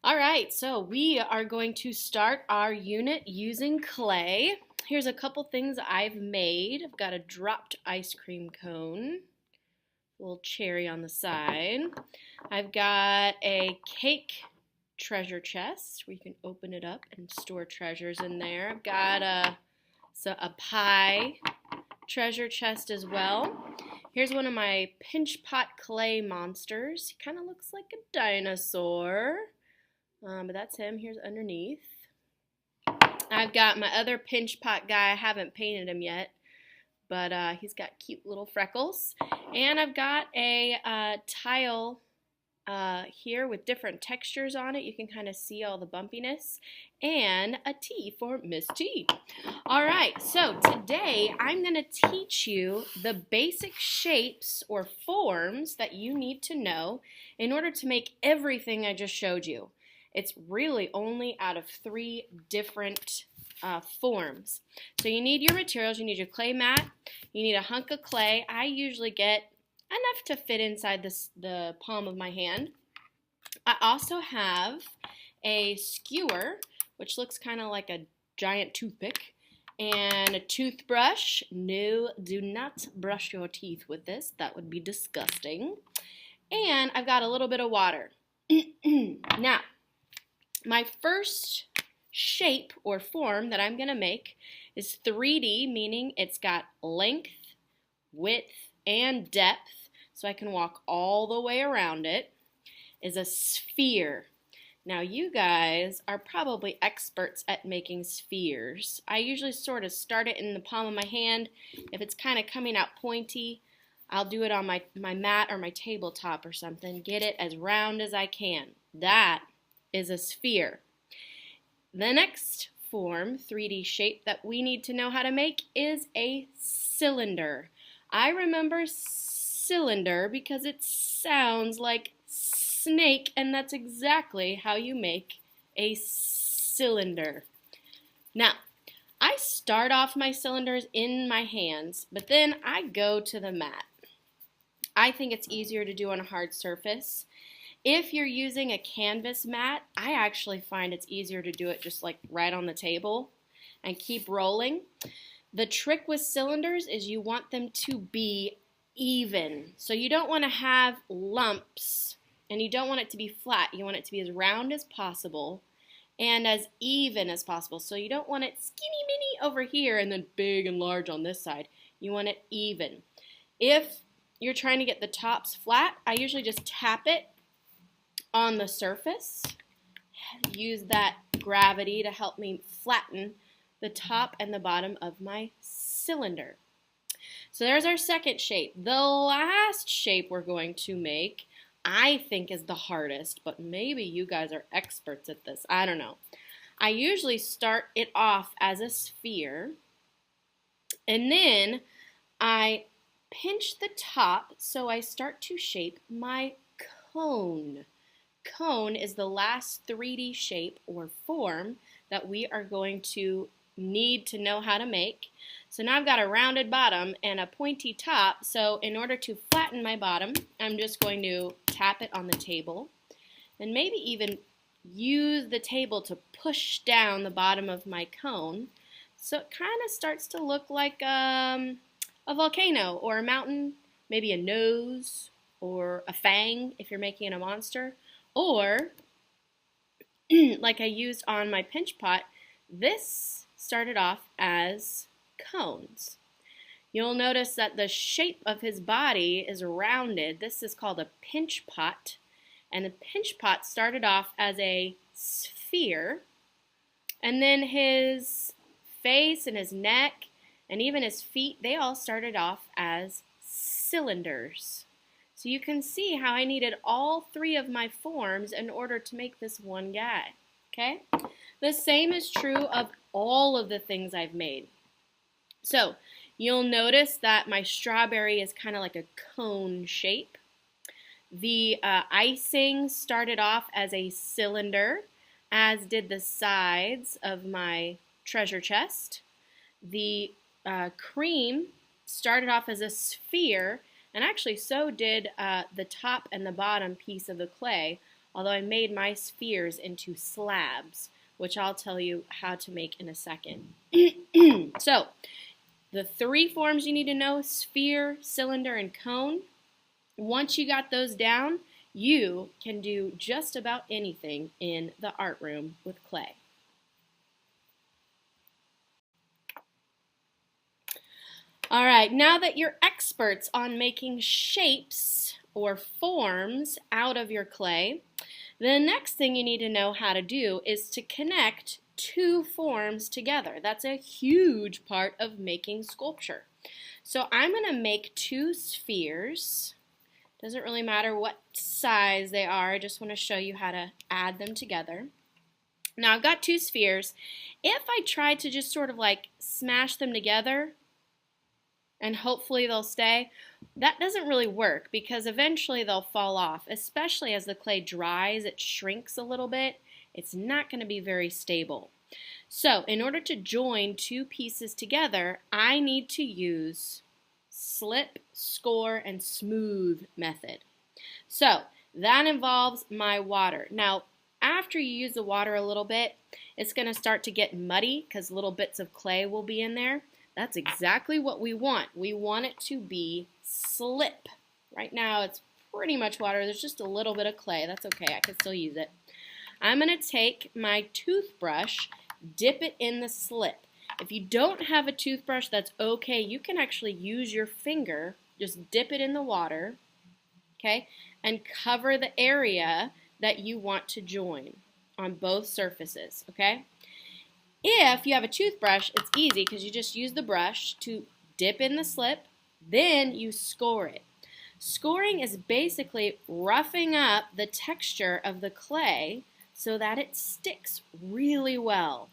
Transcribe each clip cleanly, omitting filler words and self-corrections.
All right, so we are going to start our unit using clay. Here's a couple things I've made. I've got a dropped ice cream cone, a little cherry on the side. I've got a cake treasure chest where you can open it up and store treasures in there. I've got a pie treasure chest as well. Here's one of my pinch pot clay monsters. He kind of looks like a dinosaur. But that's him. Here's underneath. I've got my other pinch pot guy. I haven't painted him yet, but he's got cute little freckles. And I've got a tile here with different textures on it. You can kind of see all the bumpiness. And a T for Miss T. All right, so today I'm going to teach you the basic shapes or forms that you need to know in order to make everything I just showed you. It's really only out of 3 different forms. So you need your materials. You need your clay mat. You need a hunk of clay. I usually get enough to fit inside the palm of my hand. I also have a skewer, which looks kind of like a giant toothpick, and a toothbrush. No, do not brush your teeth with this. That would be disgusting. And I've got a little bit of water. Now, my first shape or form that I'm going to make is 3D, meaning it's got length, width, and depth, so I can walk all the way around it, is a sphere. Now, you guys are probably experts at making spheres. I usually sort of start it in the palm of my hand. If it's kind of coming out pointy, I'll do it on my mat or my tabletop or something. Get it as round as I can. That is a sphere. The next form, 3D shape, that we need to know how to make is a cylinder. I remember cylinder because it sounds like snake, and that's exactly how you make a cylinder. Now, I start off my cylinders in my hands, but then I go to the mat. I think it's easier to do on a hard surface. If you're using a canvas mat, I actually find it's easier to do it just like right on the table and keep rolling. The trick with cylinders is you want them to be even. So you don't want to have lumps and you don't want it to be flat. You want it to be as round as possible and as even as possible. So you don't want it skinny mini over here and then big and large on this side. You want it even. If you're trying to get the tops flat, I usually just tap it on the surface, use that gravity to help me flatten the top and the bottom of my cylinder. So there's our second shape. The last shape we're going to make, I think, is the hardest, but maybe you guys are experts at this. I don't know. I usually start it off as a sphere, and then I pinch the top so I start to shape my cone. Cone is the last 3D shape or form that we are going to need to know how to make. So now I've got a rounded bottom and a pointy top, so in order to flatten my bottom, I'm just going to tap it on the table and maybe even use the table to push down the bottom of my cone so it kind of starts to look like a volcano or a mountain, maybe a nose or a fang if you're making a monster. Or, like I used on my pinch pot, this started off as cones. You'll notice that the shape of his body is rounded. This is called a pinch pot. And the pinch pot started off as a sphere. And then his face and his neck and even his feet, they all started off as cylinders. So you can see how I needed all 3 of my forms in order to make this one guy, okay? The same is true of all of the things I've made. So you'll notice that my strawberry is kind of like a cone shape. The icing started off as a cylinder, as did the sides of my treasure chest. The cream started off as a sphere, and actually so did the top and the bottom piece of the clay, although I made my spheres into slabs, which I'll tell you how to make in a second. So, the three forms you need to know: sphere, cylinder, and cone. Once you got those down, you can do just about anything in the art room with clay. All right, now that you're experts on making shapes or forms out of your clay, the next thing you need to know how to do is to connect two forms together. That's a huge part of making sculpture. So I'm going to make two spheres. Doesn't really matter what size they are. I just want to show you how to add them together. Now I've got two spheres. If I try to just sort of like smash them together and hopefully they'll stay, that doesn't really work because eventually they'll fall off, especially as the clay dries, it shrinks a little bit. It's not going to be very stable. So in order to join two pieces together, I need to use slip, score, and smooth method. So that involves my water. Now, after you use the water a little bit, it's going to start to get muddy because little bits of clay will be in there. That's exactly what we want. We want it to be slip. Right now it's pretty much water. There's just a little bit of clay. That's okay. I can still use it. I'm going to take my toothbrush, dip it in the slip. If you don't have a toothbrush, that's okay. You can actually use your finger, just dip it in the water, okay, and cover the area that you want to join on both surfaces, okay? If you have a toothbrush, it's easy because you just use the brush to dip in the slip, then you score it. Scoring is basically roughing up the texture of the clay so that it sticks really well.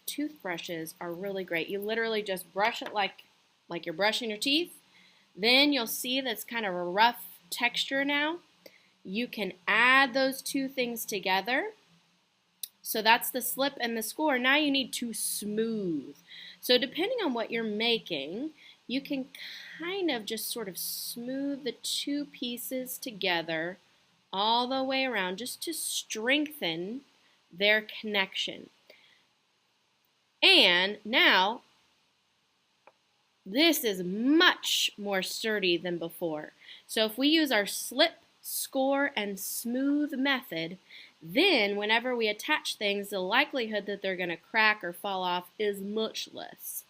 Toothbrushes are really great. You literally just brush it like you're brushing your teeth. Then you'll see that's kind of a rough texture now. You can add those two things together. So that's the slip and the score. Now you need to smooth. So depending on what you're making, you can kind of just sort of smooth the two pieces together all the way around just to strengthen their connection. And now, this is much more sturdy than before. So if we use our slip, score, and smooth method, then whenever we attach things, the likelihood that they're going to crack or fall off is much less.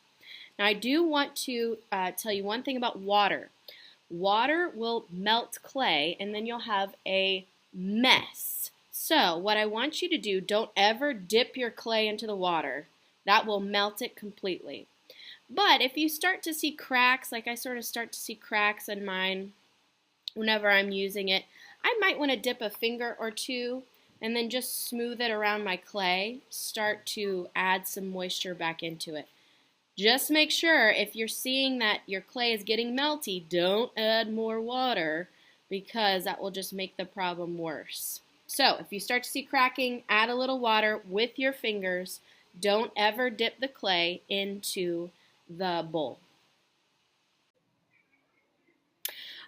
Now I do want to tell you one thing about water. Water will melt clay and then you'll have a mess. So what I want you to do, don't ever dip your clay into the water. That will melt it completely. But if you start to see cracks, like I sort of start to see cracks in mine whenever I'm using it, I might want to dip a finger or two and then just smooth it around my clay, start to add some moisture back into it. Just make sure if you're seeing that your clay is getting melty, don't add more water because that will just make the problem worse. So if you start to see cracking, add a little water with your fingers. Don't ever dip the clay into the bowl.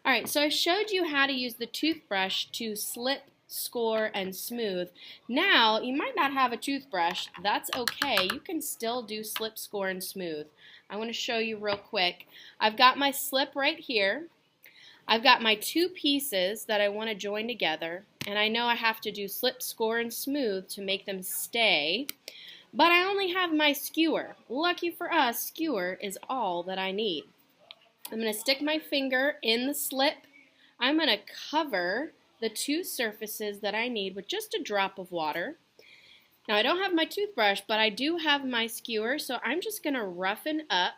All right, so I showed you how to use the toothbrush to slip, score, and smooth. Now, you might not have a toothbrush. That's okay. You can still do slip, score, and smooth. I want to show you real quick. I've got my slip right here. I've got my two pieces that I want to join together, and I know I have to do slip, score, and smooth to make them stay. But I only have my skewer. Lucky for us, skewer is all that I need. I'm going to stick my finger in the slip. I'm going to cover the two surfaces that I need with just a drop of water. Now I don't have my toothbrush, but I do have my skewer, so I'm just going to roughen up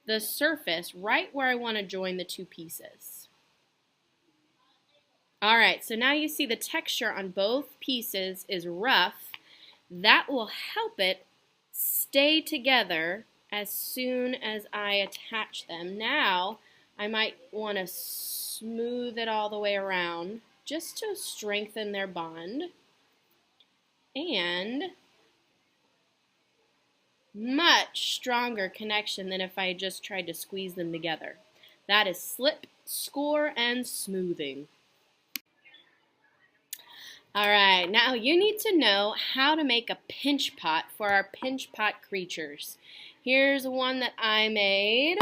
the surface right where I want to join the two pieces. Alright, so now you see the texture on both pieces is rough. That will help it stay together as soon as I attach them. Now, I might want to smooth it all the way around just to strengthen their bond. And much stronger connection than if I just tried to squeeze them together. That is slip, score, and smoothing. All right, now you need to know how to make a pinch pot for our pinch pot creatures. Here's one that I made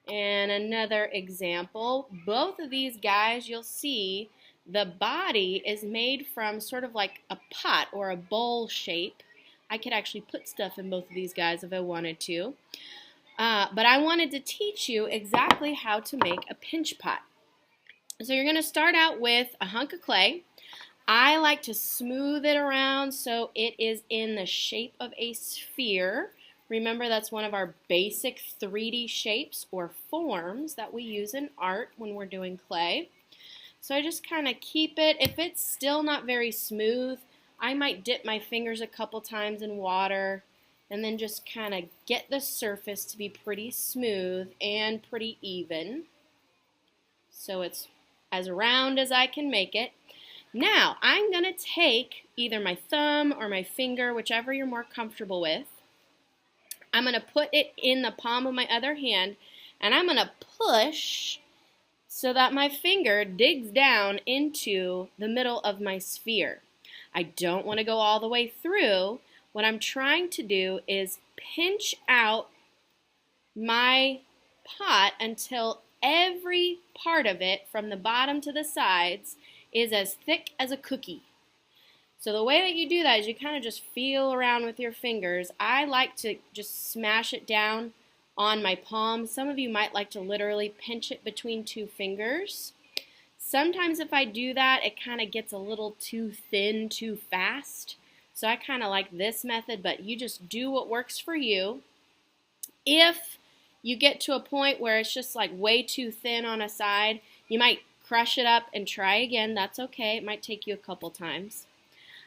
and another example. Both of these guys, you'll see the body is made from sort of like a pot or a bowl shape. I could actually put stuff in both of these guys if I wanted to. But I wanted to teach you exactly how to make a pinch pot. So you're going to start out with a hunk of clay. I like to smooth it around so it is in the shape of a sphere. Remember, that's one of our basic 3D shapes or forms that we use in art when we're doing clay. So I just kind of keep it. If it's still not very smooth, I might dip my fingers a couple times in water and then just kind of get the surface to be pretty smooth and pretty even. So it's as round as I can make it. Now, I'm going to take either my thumb or my finger, whichever you're more comfortable with. I'm going to put it in the palm of my other hand, and I'm going to push so that my finger digs down into the middle of my sphere. I don't want to go all the way through. What I'm trying to do is pinch out my pot until every part of it, from the bottom to the sides, is as thick as a cookie. So the way that you do that is you kind of just feel around with your fingers. I like to just smash it down on my palm. Some of you might like to literally pinch it between two fingers. Sometimes if I do that, it kind of gets a little too thin too fast. So I kind of like this method, but you just do what works for you. If you get to a point where it's just like way too thin on a side, you might crush it up and try again. That's okay. It might take you a couple times.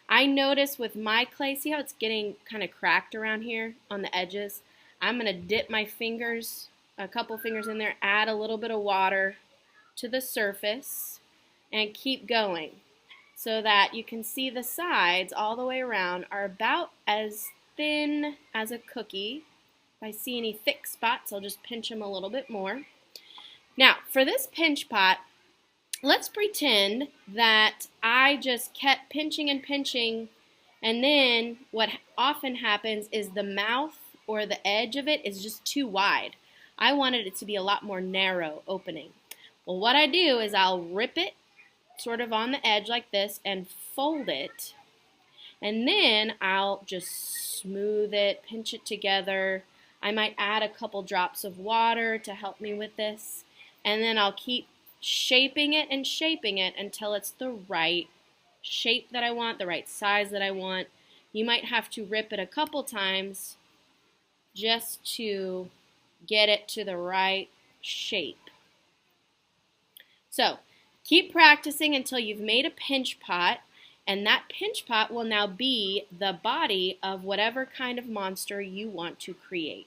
I notice with my clay, see how it's getting kind of cracked around here on the edges? I'm going to dip my fingers, a couple fingers in there, add a little bit of water to the surface, and keep going so that you can see the sides all the way around are about as thin as a cookie. If I see any thick spots, I'll just pinch them a little bit more. Now, for this pinch pot, let's pretend that I just kept pinching and pinching, and then what often happens is the mouth or the edge of it is just too wide. I wanted it to be a lot more narrow opening. Well, what I do is I'll rip it sort of on the edge like this and fold it, and then I'll just smooth it, pinch it together. I might add a couple drops of water to help me with this, and then I'll keep shaping it until it's the right shape that I want, the right size that I want. You might have to rip it a couple times just to get it to the right shape. So keep practicing until you've made a pinch pot, and that pinch pot will now be the body of whatever kind of monster you want to create.